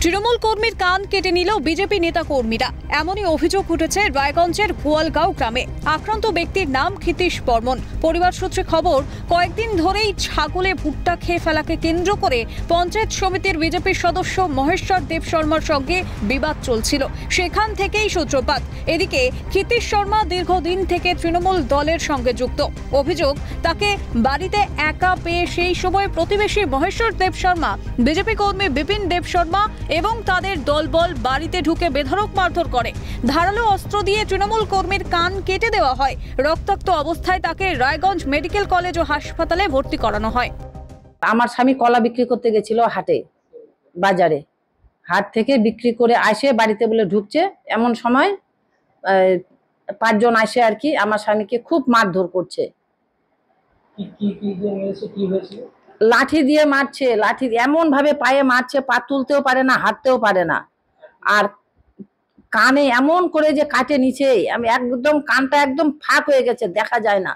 তৃণমূল কর্মীর কান কেটে নিল বিজেপি নেতা কর্মীরা। এমনই অভিযোগ উঠেছে রায়গঞ্জের গোয়ালগাঁও গ্রামে। আক্রান্ত ব্যক্তির নাম ক্ষিতীশ বর্মন। পরিবার সূত্রে খবর, কয়েকদিন ধরেই ছাগলে ভুট্টা খেয়ে ফেলাকে কেন্দ্র করে পঞ্চায়েত সমিতির বিজেপি সদস্য মহেশ্বর দেব শর্মার সঙ্গে বিবাদ চলছিল। সেখান থেকেই সূত্রপাত। এদিকে ক্ষিতীশ শর্মা দীর্ঘদিন থেকে তৃণমূল দলের সঙ্গে যুক্ত। অভিযোগ, তাকে বাড়িতে একা পেয়ে সেই সময় প্রতিবেশী মহেশ্বর দেব শর্মা, বিজেপি কর্মী বিপিন দেব শর্মা এবং তাদের দলবল বাড়িতে ঢুকে বেধড়ক মারধর করে। ধারালো অস্ত্র দিয়ে তৃণমূল কর্মীর কান কেটে দেওয়া হয়। রক্তাক্ত অবস্থায় তাকে রায়গঞ্জ মেডিকেল কলেজ ও হাসপাতালে ভর্তি করানো হয়। আমার স্বামী কলা বিক্রি করতে গেছিল হাটে, বাজারে। হাট থেকে বিক্রি করে আসে বাড়িতে বলে ঢুকছে, এমন সময় 5 জন আসে আর কি আমার স্বামীকে খুব মারধর করছে। লাঠি দিয়ে মারছে, লাঠি এমন ভাবে পায়ে মারছে, পা তুলতেও পারে না, হাঁটতেও পারে না। আর কানে এমন করে যে কাটে নিচে, আমি একদম কানটা একদম ফাঁক হয়ে গেছে, দেখা যায় না।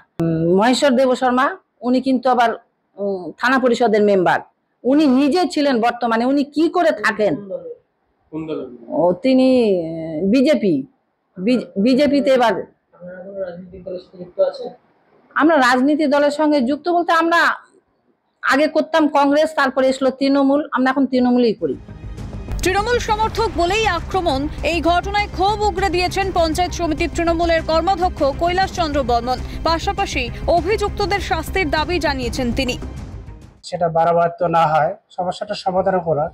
মহেশ্বর দেব শর্মা উনি কিন্তু আবার থানা পরিষদের মেম্বার। উনি নিজে ছিলেন বর্তমানে। উনি কি করে থাকেন? তিনি বিজেপিতে। এবার আমরা রাজনীতি দলের সঙ্গে যুক্ত বলতে, আমরা আগে করতাম কংগ্রেস, তারপরে এসলো তৃণমূল। আমরা এখন তৃণমূলই করি। তৃণমূল সমর্থক বলেই আক্রমণ। এই ঘটনায় ক্ষোভ উগরে দিয়েছেন পঞ্চায়েত সমিতির তৃণমূলের কর্মাধ্যক্ষ কৈলাস চন্দ্র বর্মন। পাশাপাশি অভিযুক্তদের শাস্তির দাবি জানিয়েছেন তিনি। সেটা বারবার তো না হয়, সমস্যাটা সমাধান করা,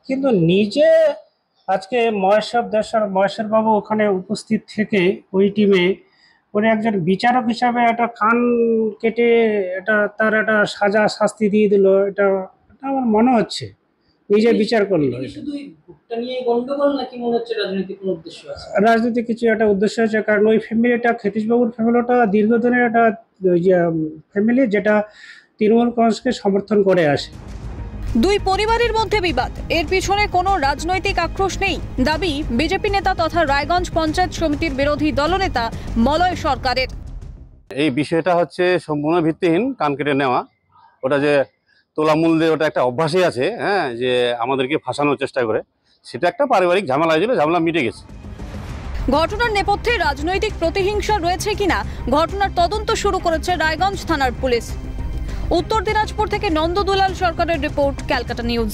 কিন্তু নিজে আজকে মহেশ্বর বাবু ওখানে উপস্থিত থেকে ওই টিমে উনি একজন বিচারক হিসাবে একটা কান কেটে তার একটা শাস্তি দিয়ে দিল। এটা আমার মনে হচ্ছে নিজে বিচার করলো। রাজনীতি কিছু একটা উদ্দেশ্য আছে, কারণ ওই ফ্যামিলিটা, ক্ষিতীশ বাবুর ফ্যামিলিটা দীর্ঘদিনের একটা ফ্যামিলি, যেটা তৃণমূল কংগ্রেসকে সমর্থন করে আসে। দুই পরিবারের মধ্যে বিবাদ, এর পিছনে কোনো রাজনৈতিক আক্রোশ নেই, দাবি বিজেপি নেতা তথা রায়গঞ্জ পঞ্চায়েত সমিতির বিরোধী দলনেতা মলয় সরকারের। এই বিষয়টা হচ্ছে সম্পূর্ণ ভিত্তিহীন, কান কেটে নেওয়া। ওটা যে তোলামূল দিয়ে ওটা একটা অভ্যাসই আছে, হ্যাঁ, যে আমাদেরকে ফাঁসানোর চেষ্টা করে। সেটা একটা পারিবারিক ঝামেলা হয়েছিল, ঝামেলা মিটে গেছে। ঘটনার নেপথ্যে রাজনৈতিক প্রতিহিংসা রয়েছে কিনা ঘটনার তদন্ত শুরু করেছে রায়গঞ্জ থানার পুলিশ। উত্তর দিনাজপুর থেকে নন্দদুলাল সরকারের রিপোর্ট, ক্যালকাটা নিউজ।